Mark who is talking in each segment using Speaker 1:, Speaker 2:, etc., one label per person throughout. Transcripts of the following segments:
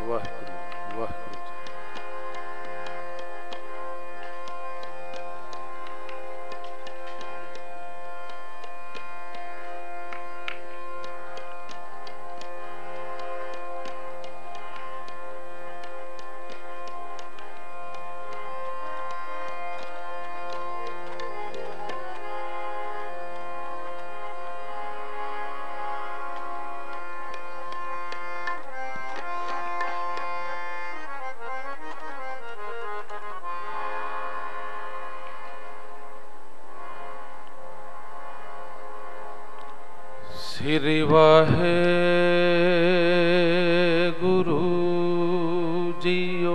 Speaker 1: वाहिगुरु वाहिगुरु। श्री वाहेगुरु जीओ।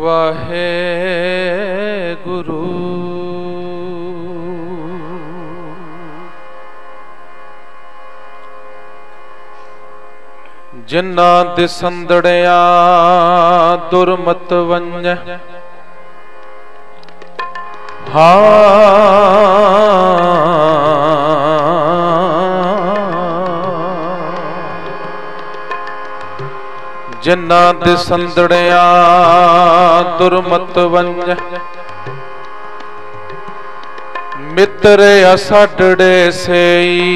Speaker 1: वाहेगुरु जिन्ना दिसंदड़िया दुरमत वंज जिन्ना दिसंदड़िया दुरमत वंज मित्र असाडड़े सेई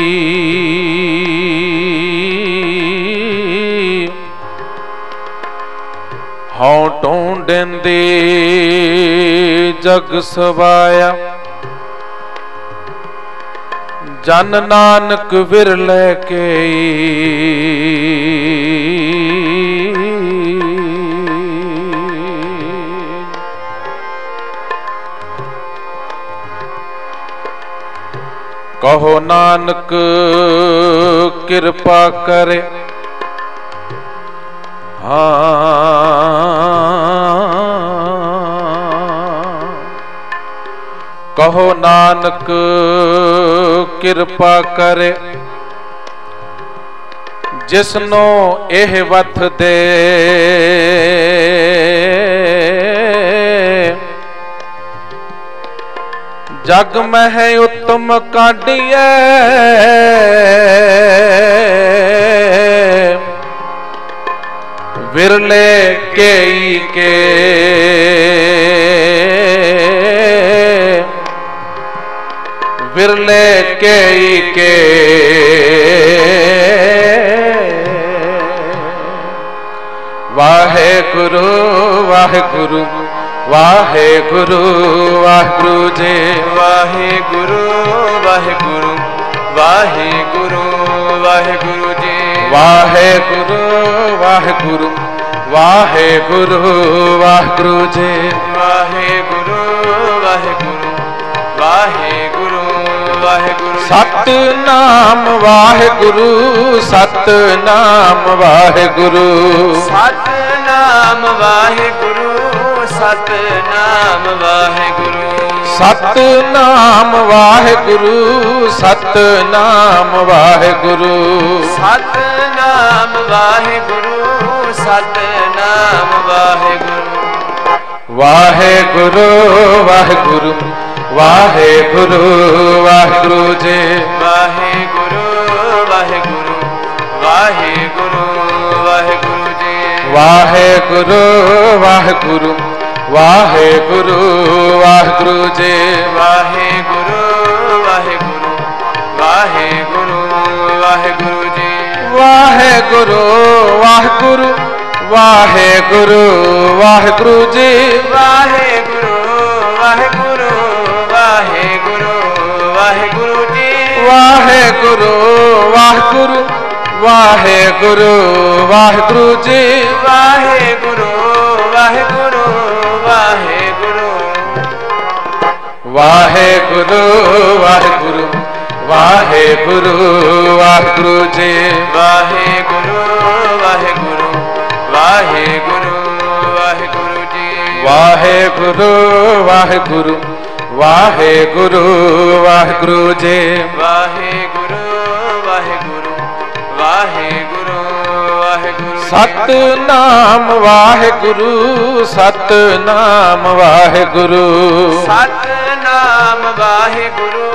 Speaker 1: हाँ ढूंढेंदी जग सवाया जन नानक विरले के कहो नानक कृपा करे कहो नानक कृपा करे जिसनो एह वथ दे जग में है उत्तम काढ़िए विरले के विरले के वाहेगुरु वाहेगुरु वाहेगुरु वाहेगुरु जी।
Speaker 2: वाहेगुरु वाहेगुरु वाहेगुरु वाहेगुरु जी।
Speaker 1: वाहेगुरु वाहेगुरु वाहेगुरु वाहेगुरु जी।
Speaker 2: वाहेगुरु वाहेगुरु वाहेगुरु वाहेगुरु।
Speaker 1: सतनाम वाहेगुरु सतनाम वाहेगुरु
Speaker 2: सतनाम वाहेगुरु सतनाम वाहेगुरु।
Speaker 1: सतनाम वाहेगुरु सतनाम वाहेगुरु।
Speaker 2: सतनाम वाहेगुरु सतनाम वाहेगुरु।
Speaker 1: वाहेगुरु वाहेगुरु वाहेगुरु वाहेगुरु जी।
Speaker 2: वाहेगुरु वाहेगुरु वाहेगुरु वाहेगुरु जी।
Speaker 1: वाहेगुरु वाहेगुरु वाहेगुरु वाहेगुरु जी।
Speaker 2: वाहेगुरु वाहेगुरु वाहेगुरु वाहेगुरु जी।
Speaker 1: वाहेगुरु वाहेगुरु वाहेगुरु वाहेगुरु जी।
Speaker 2: वाहेगुरु वाहेगुरु वाहेगुरु वाहेगुरु जी।
Speaker 1: वाहेगुरु वाहेगुरु वाहेगुरु वाहेगुरु जी।
Speaker 2: वाहेगुरु वाहेगुरु वाहेगुरु
Speaker 1: वाहेगुरु वाहेगुरु वाहेगुरु वाहेगुरु जी।
Speaker 2: वाहेगुरु वाहेगुरु वाहेगुरु वाहेगुरु जी।
Speaker 1: वाहेगुरु वाहेगुरु वाहेगुरु वाहेगुरु जी।
Speaker 2: वाहेगुरु वाहेगुरु वाहेगुरु वाहेगुरु।
Speaker 1: सतनाम वाहेगुरु सतनाम वाहेगुरु।
Speaker 2: सतनाम वाहेगुरु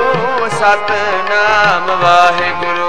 Speaker 2: सतनाम वाहेगुरु।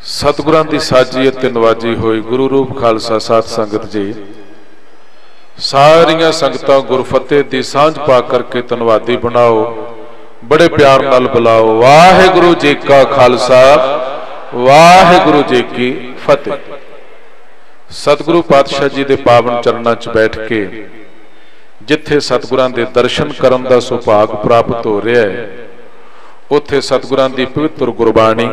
Speaker 1: सतगुरां दी साजी अते नवाजी होई गुरु रूप खालसा साध संगत जी, सारियां संगतां गुरफतेह दी सांझ पा करके धन्नवादी बनाओ, बड़े प्यार नाल बुलाओ। वाहिगुरु जी का खालसा, वाहिगुरु जी की फतेह। सतगुरु पातशाह जी दे पावन चरणां च बैठ के जिथे सतगुरां दे दर्शन करन दा सुभाग प्राप्त हो रहा है, उत्थे सतगुरां दी पवित्र गुरबाणी,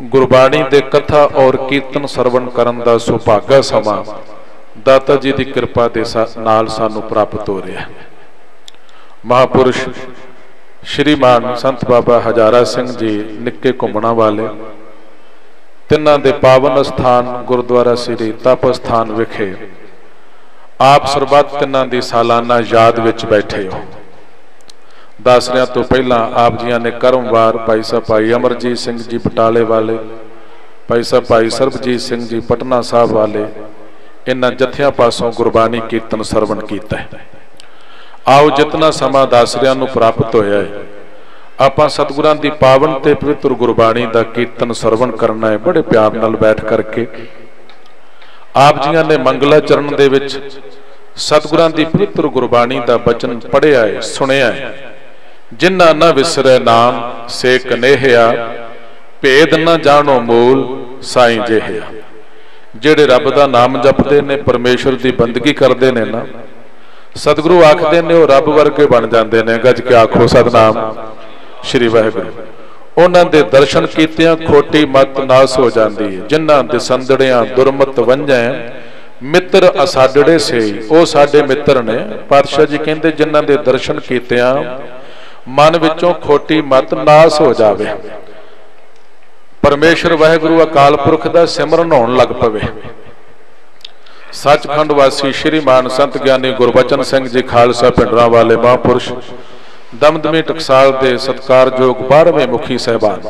Speaker 1: गुरबाणी दे कथा और कीर्तन सरवण करन दा सुभागा समा दाता जी की कृपा दे नाल सानू प्राप्त हो रहा है। महापुरुष श्रीमान संत बाबा हजारा सिंह जी निक्के घुमणा वाले, तिन्हां दे पावन स्थान गुरुद्वारा श्री तप स्थान विखे आप सरबत तिन्हां दी सालाना याद विच बैठे हो। दासरियां तो पहला आप जियां ने करमवार भाई साहब भाई अमरजीत सिंह जी बटाले वाले, भाई साहब भाई सरबजीत सिंह जी पटना साहब वाले, इन्हां जत्थियां पासों गुरबाणी कीर्तन सरवण कीता है। आओ जितना समा दासरियां नूं प्राप्त होया है, आपां सतगुरां दी पावन ते पवित्र गुरबाणी दा कीर्तन सरवण करना है। बड़े प्यार नाल बैठ करके आप जियां ने मंगला चरण दे विच सतगुरां दी पवित्र गुरबाणी दा बचन पढ़िया है, सुनिया है। जिन्ना न विसरे नाम से कनेहिया, भेद न जानो मूल साईं जेहिया। जेड़े रब दा नाम जपदे ने, परमेश्वर दी बंदगी करदे ने ना, सतगुरु आखदे ने वो रब वर्गे बन जांदे ने। गज के आखो सतनाम श्री वाहिगुरू। उन्हां दे दर्शन कीतियां खोटी मत नास हो जाती है। जिन्हां दे संदड़ियां दुरमत वंझै, मित्र असाडड़े से वो साडे मित्र ने। पातशाह जी कहंदे जिन्हां दे दर्शन कीतियां मन विचों खोटी मत नास हो जावे, परमेश्वर वाहिगुरू अकाल पुरख दा सिमरन होण लग पवे। सचखंड वासी श्रीमान संत ज्ञानी गुरबचन सिंह जी खालसा पिंडरां वाले महापुरुष दमदमी टकसाल दे सत्कारयोग 12वें मुखी साहबान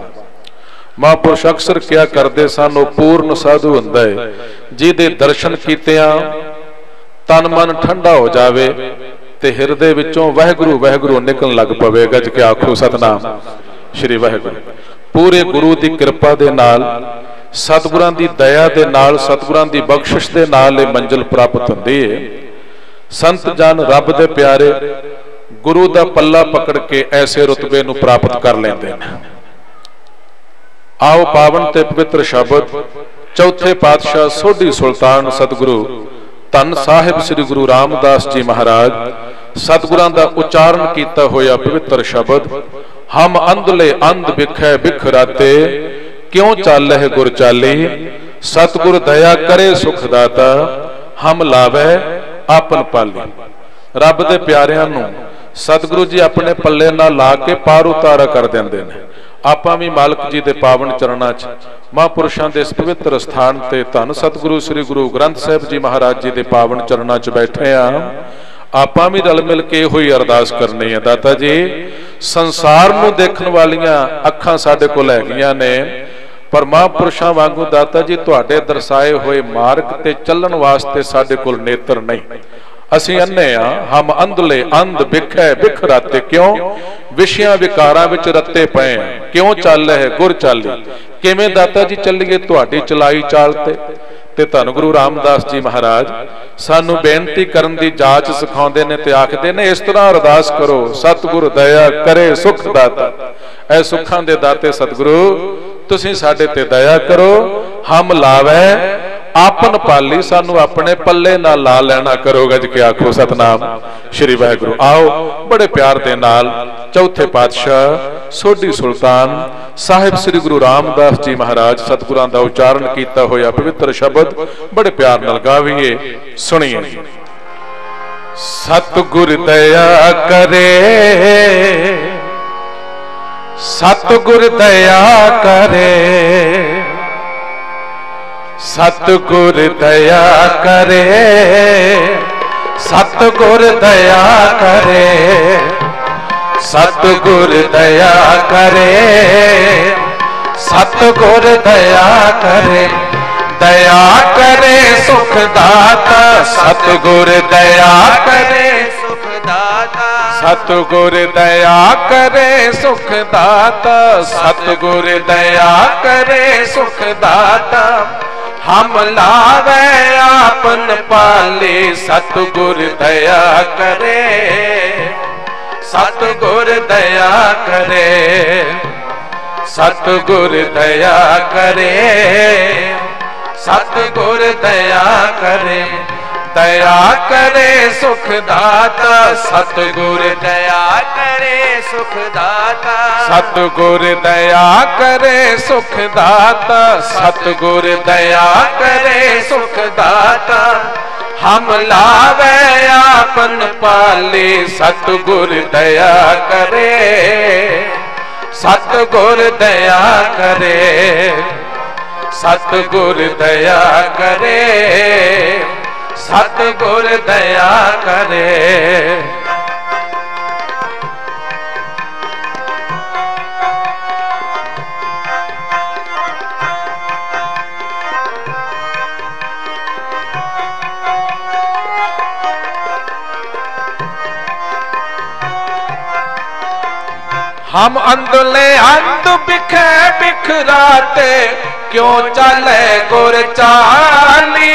Speaker 1: महापुरुष अक्सर क्या करते सन, पूर्ण साधु हुंदा है जिहदे दर्शन कीतियां तन मन ठंडा हो जावे ते हिरदे विचों वाहिगुरू वाहिगुरू निकलण लग पवे। गज के आखो सतनाम श्री वाहिगुरू। पूरे गुरु की कृपा दे नाल, सतगुरां दी दया दे नाल, सतगुरां दी बख्शिश दे नाल ये मंजिल प्राप्त हुंदी है। संत जन रब दे प्यारे गुरु दा पल्ला पकड़ के ऐसे रुतबे नूं प्राप्त कर लेंदे ने। आओ पावन ते पवित्र शब्द चौथे पातशाह सोढ़ी सुल्तान सतगुरु धन साहिब श्री गुरु रामदास जी महाराज सतगुरां दा उच्चारण कीता होया पवित्र शब्द, हम अंधले अंध बिखै बिखराते, क्यों चालह गुर चाली, सतगुर दया करे सुख दाता, हम लावै आपन पाली। रब दे प्यारियां नूं सतगुरु जी अपने पल्ले नाल ला के पार उतारा कर देंदे ने। आपां भी मालक जी दे पावन चरणां च महापुरुषां दे इस पवित्र स्थान ते धन सतगुरु श्री गुरु ग्रंथ साहिब जी महाराज जी दे पावन चरणां च बैठे आ। आपां भी रल मिल के होई अरदास करनी है, दाता जी संसार नूं देखण वालियां अखां साडे कोल हैगियां ने, पर महापुरुषां वांगू दाता जी तुहाडे दर्शाए होए मार्ग ते चलण वास्ते साडे कोल नेत्र नहीं। असीं अन्ने आ, हम अंधले अंध बिखै बिखराते, क्यों विषयां विकारां विच रत्ते पए, क्यों चल है गुर चाली। किवें दाता जी चलीए तुहाडी चलाई चाल ते धन गुरु रामदास जी महाराज सानू बेनती करन दी जाच सिखाउंदे ने ते आखदे ने इस तरह अरदास करो, सतगुर दया करे सुख दाता। ऐ सुखां दे दाते सतगुरु तुसीं साडे ते दया करो, हम लावै आपन पाली, सानू अपने पल्ले ना ला लेना करो। गज के आखो सतनाम श्री वाहिगुरू। आओ बड़े प्यार दे नाल चौथे पातशाह सोढ़ी सुल्तान साहिब श्री गुरु रामदास जी महाराज सतगुरां दा उच्चारण कीता होया पवित्र शब्द बड़े प्यार नाल गावीए, सुनिए। सतगुर दया करे, सतगुर दया करे, सतगुर दया करे, सतगुर दया करे, सतगुर दया करे, सतगुर दया करे, दया करे सुख दाता, सतगुर दया करे सुख दाता, सतगुर दया करे सुख दाता, सतगुर दया करे सुख दाता। हम लावे आपन पाले, सतगुर दया करे, सतगुर दया करे, सतगुर दया करे, सतगुर दया करे। दया करे सुख दाता, सतगुर दया करे सुख दाता। सतगुर दया करे सुख दाता, सतगुर दया करे सुख दाता। हम लावे आपन पाले, सतगुर दया करे, सतगुर दया करे, सतगुर दया करे, सतगुर दया करे। हम अंधले अंध बिखे बिखराते, क्यों चले गुर चाली।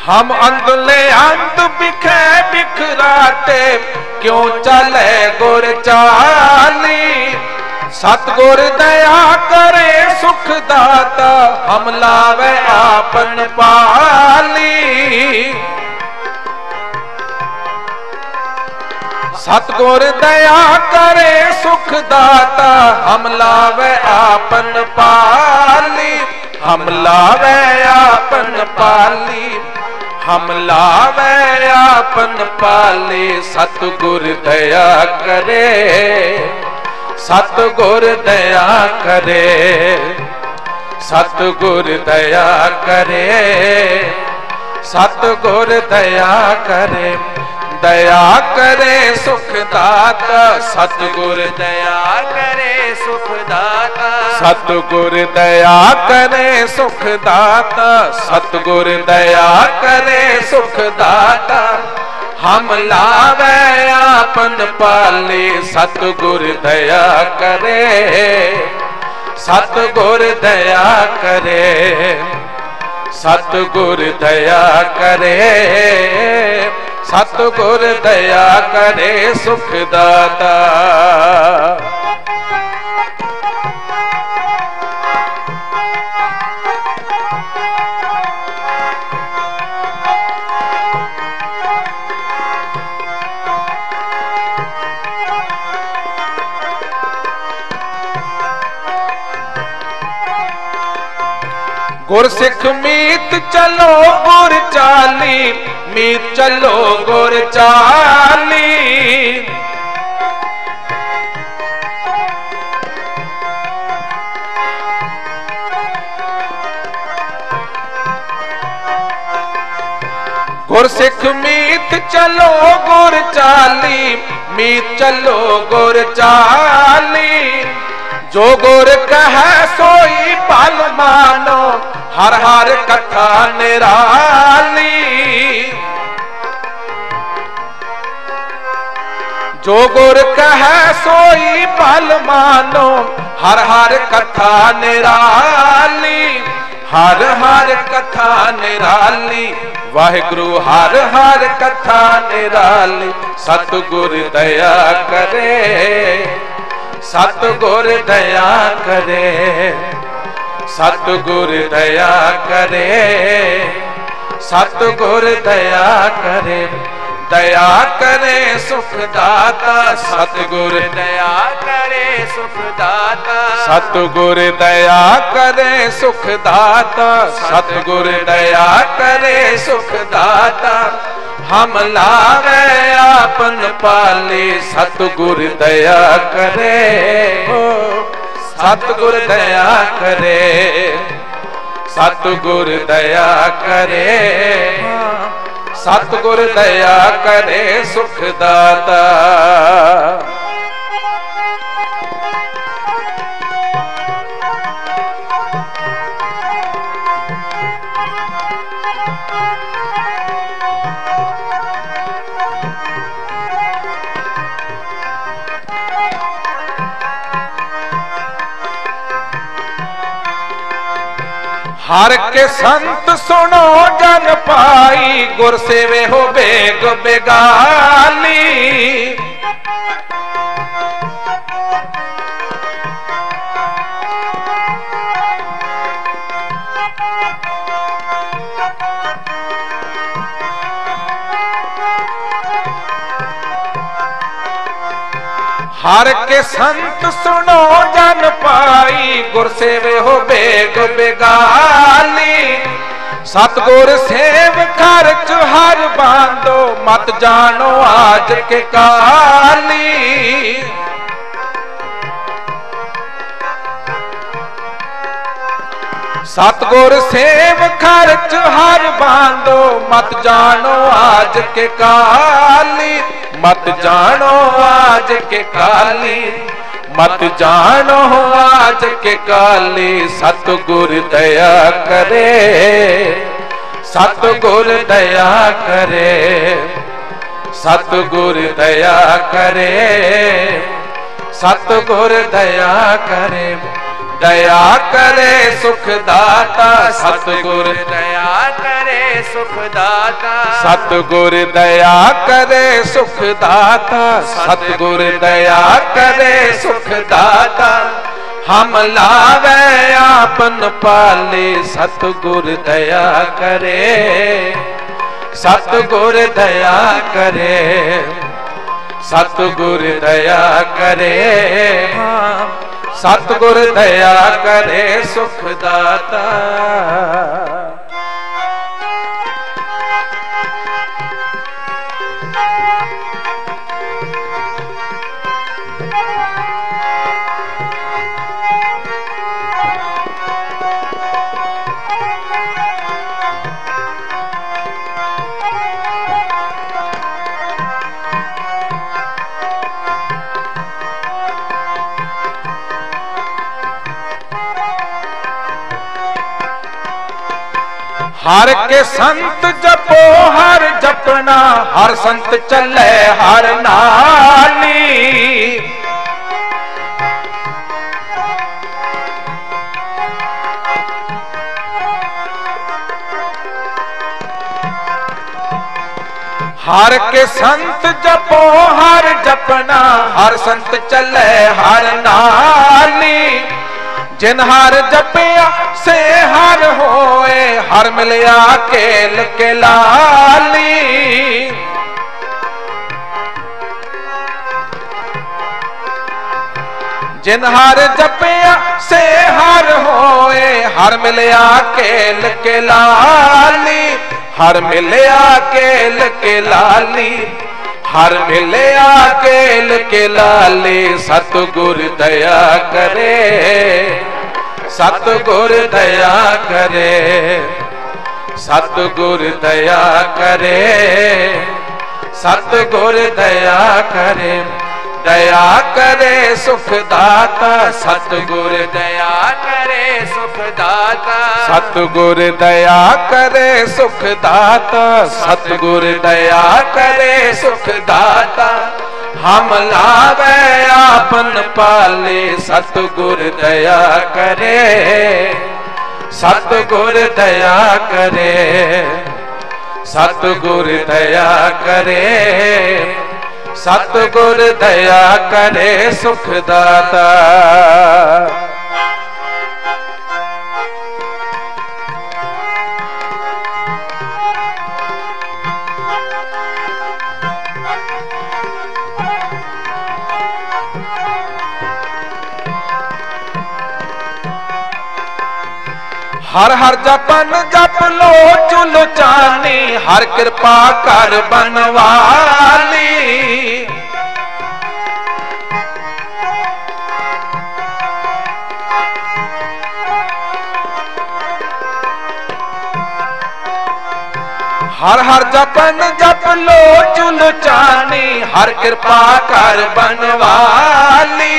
Speaker 1: हम अंधले अंध बिखे बिखराते, क्यों चले गुर चाली। सतगुर दया करे सुख दाता, हम लावे आपन पाली। सतगुर दया करे सुख दाता, हम लावे आपन पाली। हम लावे आपन पाली, हम लावे आपन पाले। सतगुर दया करे, सतगुर दया करे, सतगुर दया करे, सतगुर दया करे। दया करे सुख दाता, सतगुर दया करे सुख दाता। सतगुर दया करे सुख दाता, सतगुर दया करे सुख दाता। हम लावे आपन पाले, सतगुर दया करे, सतगुर दया करे, सतगुर दया करे, सतगुर दया करे सुख दाता। गुर सिख मीत चलो गुर चाली, मीत चलो गुर चाली। गुर सिख मीत चलो गुर चाली, मीत चलो गुर चाली। जो गुर कहे सोई पल मानो, हर हर कथा निराली। जो गुर कहे सोई पल मानो, हर हर कथा निराली। हर हर कथा निराली, वाहिगुरु हर हर कथा निराली। सतगुर दया करे, सतगुर दया करे, सतगुर दया करे, सतगुर दया करे। दया करे सुख दाता, सतगुर दया करे सुख दाता। सतगुर दया करे सुख दाता, सतगुर दया करे सुख दाता। हम लावे आपन पाले, सतगुर दया करे, सतगुर दया करे, सतगुर दया करे, सतगुर दया करे सुख दाता। हर के संत सुनो जन पाई, गुर सेवे हो बेग बेगाली। हर के संत सुनो जन पाई, गुर सेवे हो बेग बेगाली। सतगुर सेव खर्च हर बांधो, मत जानो आज के काली। सतगुर सेव खर्च हर बांधो, मत जानो आज के काली। मत जानो आज के काली, मत जानो आज के काली। सतगुर दया करे, सतगुर दया करे, सतगुर दया करे, सतगुर दया करे। दया करे सुख दाता, सतगुर दया करे सुख दाता। सतगुर दया करे सुख दाता, सतगुर दया करे सुख दाता। हम लावे आपन पाले, सतगुर दया करे, सतगुर दया करे, सतगुर दया करे। सतगुर दया करे सुख दाता। हर के संत जपो हर जपना, हर संत चले हर नाली। हर के संत जपो हर जपना, हर संत चले हर नाली। जिन हर जपिया से हर होए, हर मिलया केल के लाली। जिन हर जपिया से हर होए, हर मिलया केल के लाली। हर मिलया केल के लाली, हर मिलया केल के लाली। सतगुर दया करे, सतगुर दया करे, सतगुर दया करे, सतगुर दया करे। दया करे सुख दाता, सतगुर दया करे सुख दाता। सतगुर दया करे सुख दाता, सतगुर दया करे सुख दाता। हम लावे आपन पाले, सतगुर दया करे, सतगुर दया करे, सतगुर दया करे, सतगुर दया करे सुख दाता। हर हर जपन जप लो चुल चानी, हर कृपा कर बनवाली।
Speaker 2: हर हर जपन जप लो चुलचानी, हर कृपा कर बनवाली।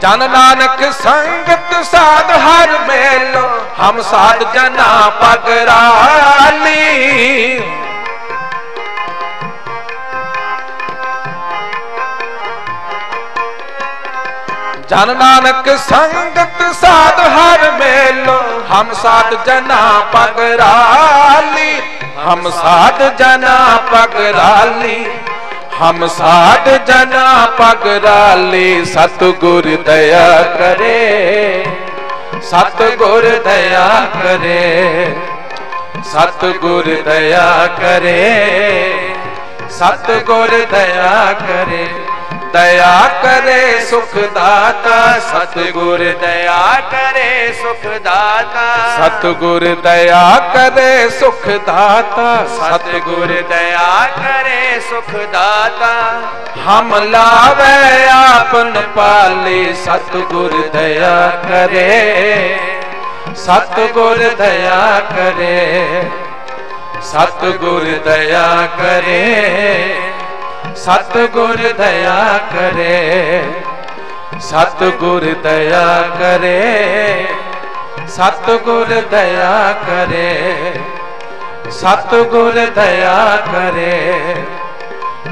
Speaker 2: जन नानक संगत साध हर मेलो, हम साध जना पगराली। जन नानक संगत साध हर मेलो, हम साध जना पगराली। हम साध जना पगराली, हम साध जना पगराली। सतगुर दया करे, सतगुर दया करे, सतगुर दया करे, सतगुर दया करे। दया करे सुख दाता, सतगुर दया करे सुख दाता। सतगुर दया करे सुख दाता, सतगुर दया करे सुख दाता। हम लावे आपन पाले, सतगुर दया करे, सतगुर दया करे, सतगुर दया करे, सतगुर दया करे, सतगुर दया करे, सतगुर दया करे, सतगुर दया करे,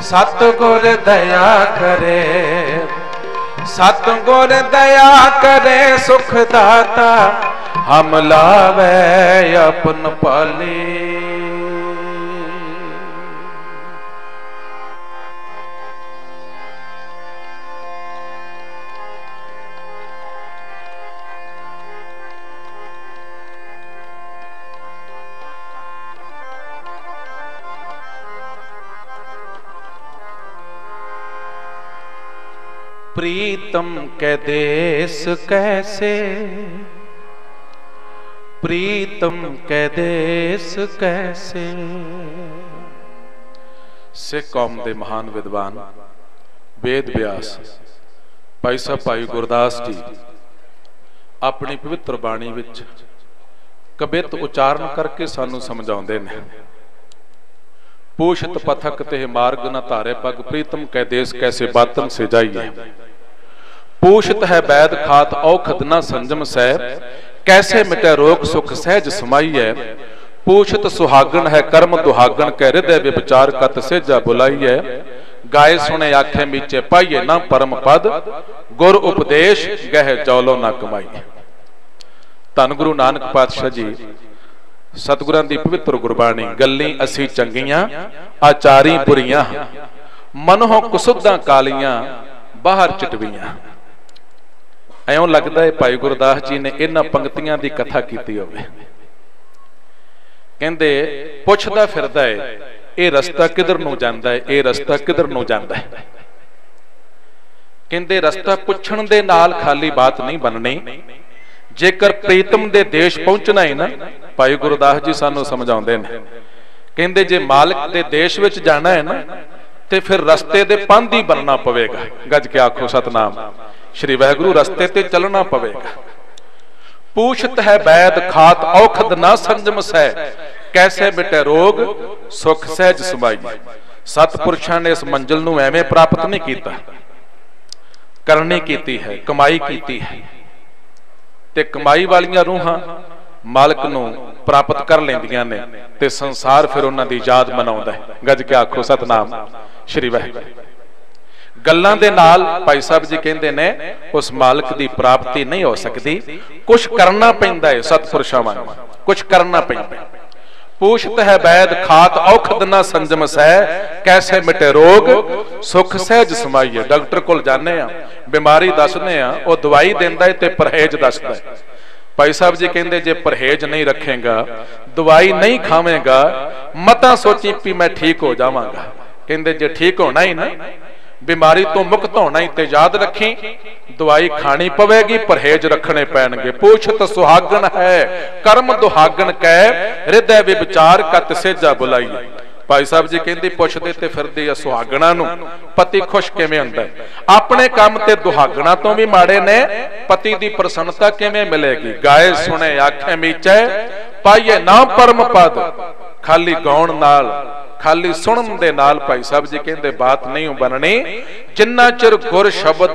Speaker 2: सतगुर दया करे, सतगुर दया करे सुख दाता। हम लावे अपन पाले। प्रीतम के देश कैसे, प्रीतम के देश कैसे। सिख कौम के महान विद्वान वेद व्यास भाई साहब भाई गुरदास जी अपनी पवित्र बाणी विच कबित उचारण करके सानू समझाउंदे ने। पूछत पथक ते मार्ग न धारे पग, प्रीतम कै देश कैसे बातन से जाइए। पूछत है बैद खात औखद न संजम सह, कैसे मिटे रोग सुख सहज समाइए। पूछत सुहागन है कर्म दुहागन, कै हृदय विचार कत सेजा बुलाइए। गाय सुने आखे मीचे पाइए न परम पद, गुर उपदेश गह जौलो न कमाइए। धन गुरु नानक पातशाह जी सतगुरां दी पवित्र गुरबाणी। गल्ली असी चंगियां आचारी बुरियां, मनों कुसुदां कालियां बाहर चिटवियां। ऐं लगदा है भाई गुरदास जी ने इन्हां पंक्तियां दी कथा कीती होवे। कहंदे पुछदा फिरदा है ये रस्ता किधर नूं जांदा है, ये रस्ता किधर नूं जांदा है। कहंदे रस्ता पुछण दे नाल खाली बात नहीं बननी, जेकर प्रीतम दे देश पहुंचना है ना, भाई गुरदास जी सानू समझाउंदे ने। कहंदे जे मालिक दे देश विच जाना है ना, ते फिर रस्ते दे पंध ही बनना पवेगा। गज के आखो सतनाम श्री वाहिगुरू, रस्ते ते चलना पवेगा। पूछत है बैद खात औखद ना संजम सह, कैसे मिटे रोग सुख सहज समाइए। सतपुरुषां ने इस मंजिल नूं एवें प्राप्त नहीं कीता, करनी कीती है, कमाई कीती है। ते कमाई वालियां रूहां मालिक नूं प्राप्त कर लैंदियां ने, ते संसार फिर उन्हां दी याद मनाउंदा है। गज के आखो सतनाम श्री वाहिगुरू। गल्लां दे नाल भाई साहब जी कहंदे ने उस मालिक दी प्राप्ति नहीं हो सकती, कुछ करना पैंदा है। सतपुरुषां वांग कुछ करना पैंदा। पूछत है बैद खात औखद ना संजम सह, कैसे मिटे रोग सुख सहज समाइए। डॉक्टर कोल जाने आ, बीमारी दसने आ, वो दवाई देंदा है ते परहेज दसदा है। भाई साहब जी कहंदे जे परहेज नहीं रखेगा, दवाई नहीं खावेगा, मता सोची भी मैं ठीक हो जावांगा। कहंदे जे ठीक होना ही ना, बीमारी तो मुक्त होना ही, ते याद रखी दवाई खानी पवेगी, परहेज रखने पैणगे। पूछत सुहागन है कर्म दुहागन कै, हृदय विचार कत सेजा बुलाइए। भाई साहब जी कहंदे पुछदे ते फिरदे आ सुहागणा नूं पति खुश किवें हुंदा है। अपने काम ते दुहागणा तो भी माड़े ने, पति दी प्रसन्नता किवें मिलेगी। गाय सुने आखे मीचे पाइए ना परम पद, खाली गाउण नाल खाली सुनन दे नाल भाई साहब जी कहते बात नहीं बननी जिन्ना चिर गुर शब्द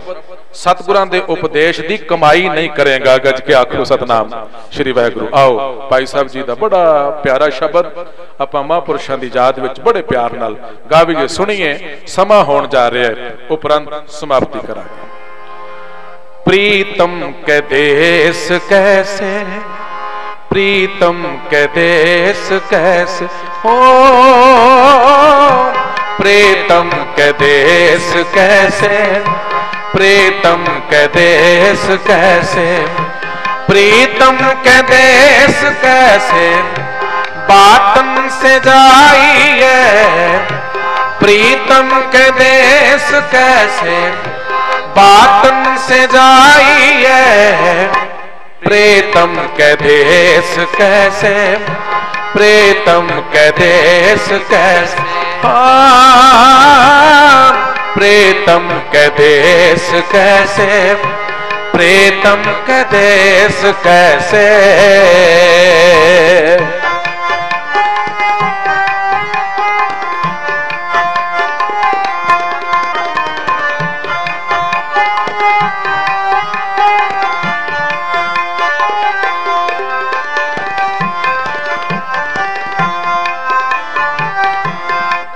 Speaker 2: सतगुरां दे उपदेश दी कमाई नहीं करेगा। गज के आखो सतनाम श्री वाहिगुरू। आओ भाई साहब जी दा बड़ा प्यारा शब्द आपां महापुरुषां दी याद विच बड़े प्यार नाल गावीए सुनिए। समा होण जा रहा है उपरंत समाप्ति करांगे। प्रीतम के देश कैसे प्रीतम के देश कैसे हो प्रीतम के देश कैसे प्रीतम के देश कैसे प्रीतम के देश कैसे बातन से जाइए प्रीतम के देश कैसे बातन से जाइए प्रीतम के देश कैसे प्रीतम के देश कैसे प्रीतम के देश कैसे प्रीतम के देश कैसे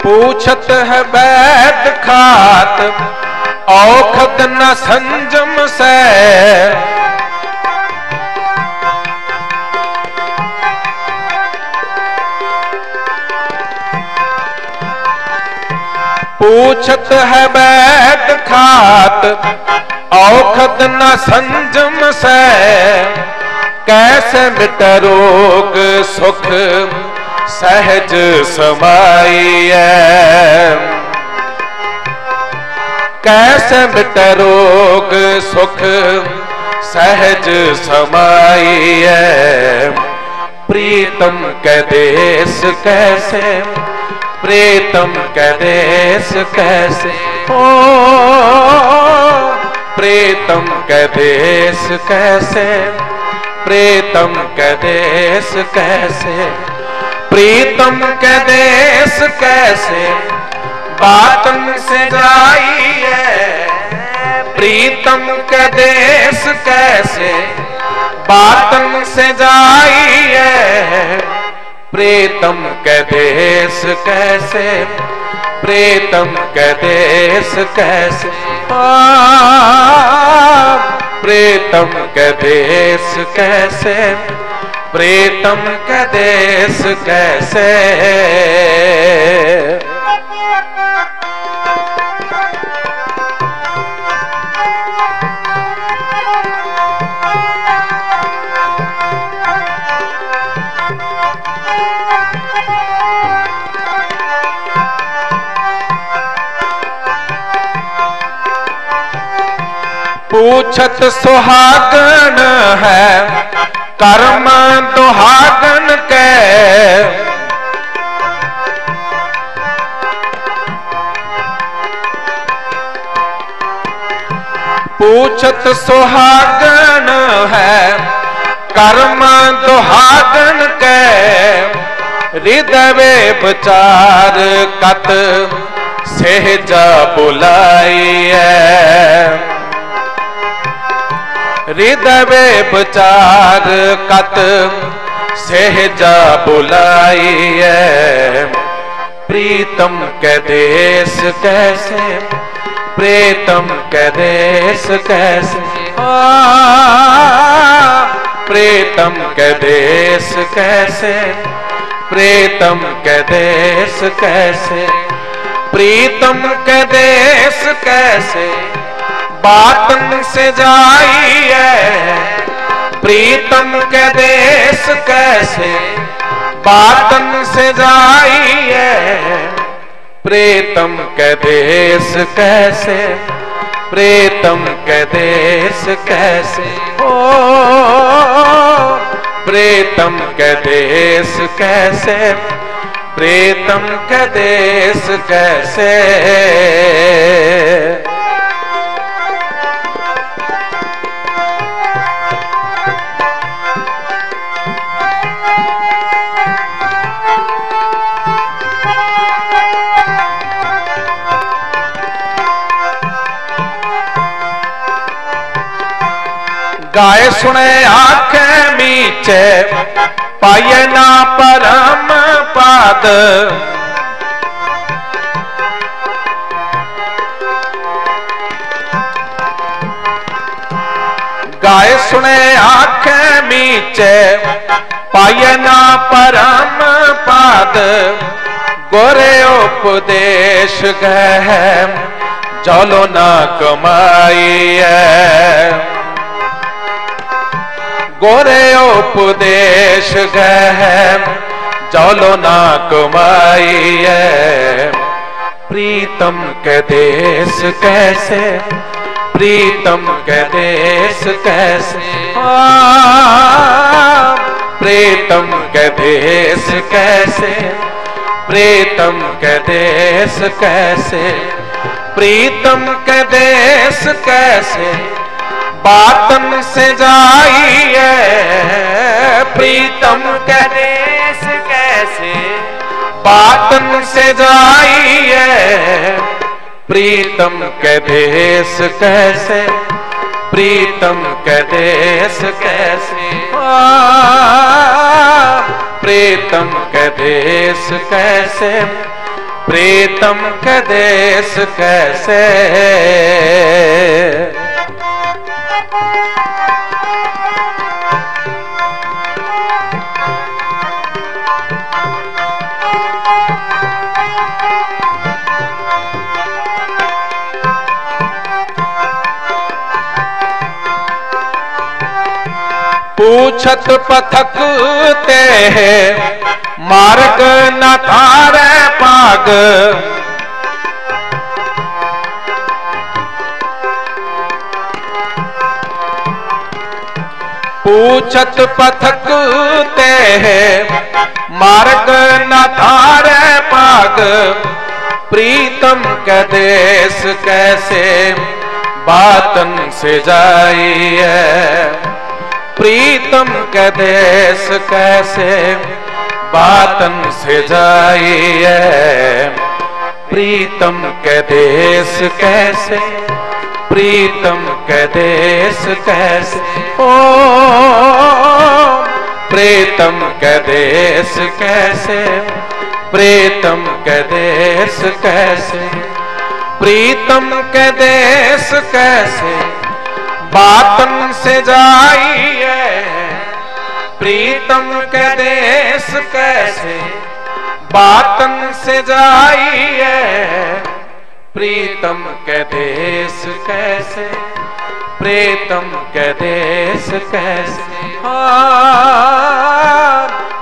Speaker 2: पूछत है वैद खात औखद न संजम से पूछत है वैद खात औखद न संजम से कैसे मिट रोग सुख सहज समाई कैसे मिट रोग सुख सहज समाई प्रीतम के देश कैसे प्रीतम के देश कैसे हो प्रीतम के देश कैसे प्रीतम के देश कैसे प्रीतम के देश कैसे बातन से जाइए प्रीतम के देश कैसे बातन से जाइए प्रीतम के देश कैसे प्रीतम के देश कैसे प्रीतम के देश कैसे प्रीतम के देश कैसे पूछत सुहागन है कर्म दुहागन के पूछत सुहागन है कर्म दुहागन के हृदय विचार कत सहजा बुलाइए हृदय विचार कत सहजा बुलाइए प्रीतम के देश कैसे प्रीतम के देश कैसे प्रीतम के देश कैसे प्रीतम के देश कैसे प्रीतम के देश कैसे बातन से जाइए प्रीतम के देश कैसे बातन से जाइए प्रीतम के देश कैसे प्रीतम के देश कैसे ओ प्रीतम के देश कैसे प्रीतम के देश कैसे गाए सुने आंखें मीचे पाए ना परम पाद। गाए सुने आंखें मीचे पाए ना परम पाद। गोरे उपदेश गह चलो ना कमाई गोरे उपदेश गह चलो ना कमाई प्रीतम के देश कैसे प्रीतम के देश कैसे प्रीतम के देश कैसे प्रीतम के देश कैसे प्रीतम के देश कैसे बातन से जाइए प्रीतम के देश कैसे बातन से जाइए प्रीतम के देश कैसे प्रीतम के देश कैसे प्रीतम के देश कैसे प्रीतम के देश कैसे। पूछत पथकते हैं मार्ग न थारे पाग। पूछत पथकते हैं मार्ग न थारे पाग। प्रीतम के देश कैसे बातन से जाइए प्रीतम के देश कैसे बातन से जाइए प्रीतम के देश कैसे प्रीतम के देश कैसे ओ प्रीतम के देश कैसे प्रीतम के देश कैसे प्रीतम के देश कैसे बातन से जाइए प्रीतम के देश कैसे बातन से जाइए प्रीतम के देश कैसे प्रीतम के देश कैसे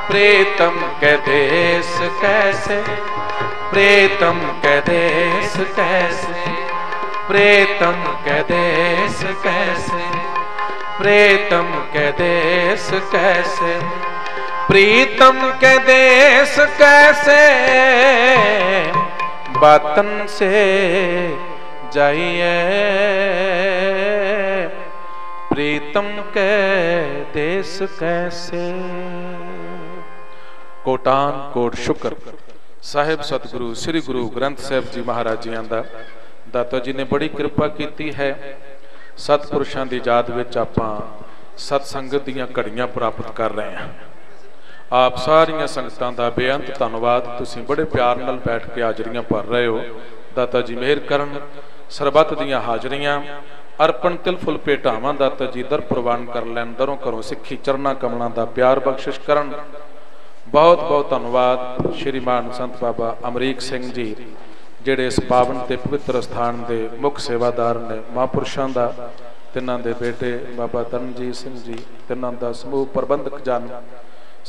Speaker 2: प्रीतम के देश कैसे प्रीतम के देश कैसे प्रीतम के देश कैसे प्रीतम के देश कैसे प्रीतम के देश कैसे बातन से जाइए प्रीतम के देश कैसे। कोटान कोट शुक्र साहिब सतगुरु श्री गुरु ग्रंथ साहिब जी महाराज जी दा दाता जी ने बड़ी कृपा की है। सतपुरुषों की याद विच आपां सतसंगत दीयां घड़ियां प्राप्त कर रहे हैं। आप सारियां संगतां दा बेअंत धन्नवाद। तुसीं बड़े प्यार नाल बैठ के हाजरियां भर रहे हो। दाता जी मेहर करन सरबत दीयां हाजरियां अर्पण तिल फुल भेटावां दाता जी दर प्रवान कर लैन। दरों घरों सिੱਖੀ चरना कमलों का प्यार बख्शिश करन। बहुत बहुत धन्नवाद श्रीमान संत बाबा अमरीक सिंह जी ਜਿਹੜੇ इस पावन ते पवित्र स्थान के मुख सेवादार ने महापुरुषों का तिन्हां दे बेटे बाबा तरनजीत सिंह जी तिन्हां दा समूह प्रबंधक जन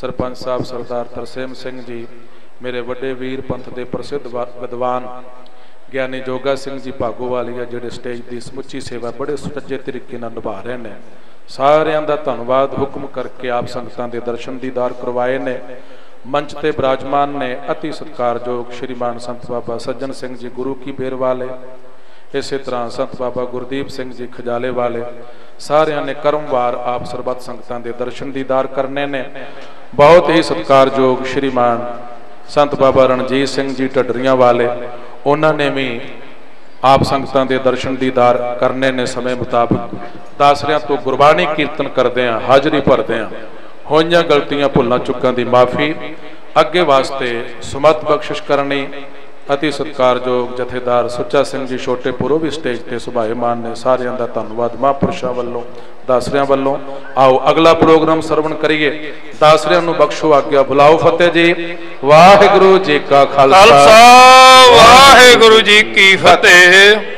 Speaker 2: सरपंच साहब सरदार तरसेम सिंह जी मेरे वड्डे वीर पंथ के प्रसिद्ध विद्वान ज्ञानी जोगा सिंह जी भागोवालिया जिहड़े स्टेज की समुची सेवा बड़े सुचज्जे तरीके नाल निभा रहे हैं। सारियां दा धन्नवाद। हुक्म करके आप संगतां दे दर्शन दीदार करवाए ने। मंच ते विराजमान ने अति सत्कारयोग श्रीमान संत बाबा सज्जन सिंह जी गुरु की बेर वाले, इस तरह संत बाबा गुरदीप सिंह जी खजाले वाले, सारिया ने क्रमवार आप सरबत संगतां दे दर्शन दीदार करने ने। बहुत ही सत्कारयोग श्रीमान संत बाबा रणजीत सिंह जी ढडरियां वाले, उन्होंने भी आप संगतां दे दर्शन दीदार करने ने समय मुताबिक ਦਾਸਰਿਆਂ ਤੋਂ ਗੁਰਬਾਣੀ ਕੀਰਤਨ ਕਰਦੇ ਆਂ, ਹਾਜ਼ਰੀ ਭਰਦੇ ਆਂ। ਹੋਈਆਂ ਗਲਤੀਆਂ ਭੁੱਲਾਂ ਚੁੱਕਾਂ ਦੀ ਮਾਫੀ, ਅੱਗੇ ਵਾਸਤੇ ਸੁਮਤ ਬਖਸ਼ਿਸ਼ ਕਰਨੀ। ਅਤੀ ਸਤਿਕਾਰਯੋਗ ਜਥੇਦਾਰ ਸੁੱਚਾ ਸਿੰਘ ਜੀ ਛੋਟੇਪੁਰੋਂ ਵੀ ਸਟੇਜ ਤੇ ਸੁਭਾਏਮਾਨ ਨੇ। ਸਾਰਿਆਂ ਦਾ ਧੰਨਵਾਦ ਮਹਾਂਪੁਰਸ਼ਾਂ ਵੱਲੋਂ, ਦਾਸਰਿਆਂ ਵੱਲੋਂ। ਆਓ ਅਗਲਾ ਪ੍ਰੋਗਰਾਮ ਸਰਵਣ ਕਰੀਏ। ਦਾਸਰਿਆਂ ਨੂੰ ਬਖਸ਼ੋ ਆਗਿਆ, ਬੁਲਾਓ ਫਤਿਹ ਜੀ। ਵਾਹਿਗੁਰੂ ਜੀ ਕਾ ਖਾਲਸਾ,
Speaker 3: ਵਾਹਿਗੁਰੂ ਜੀ ਕੀ ਫਤਿਹ।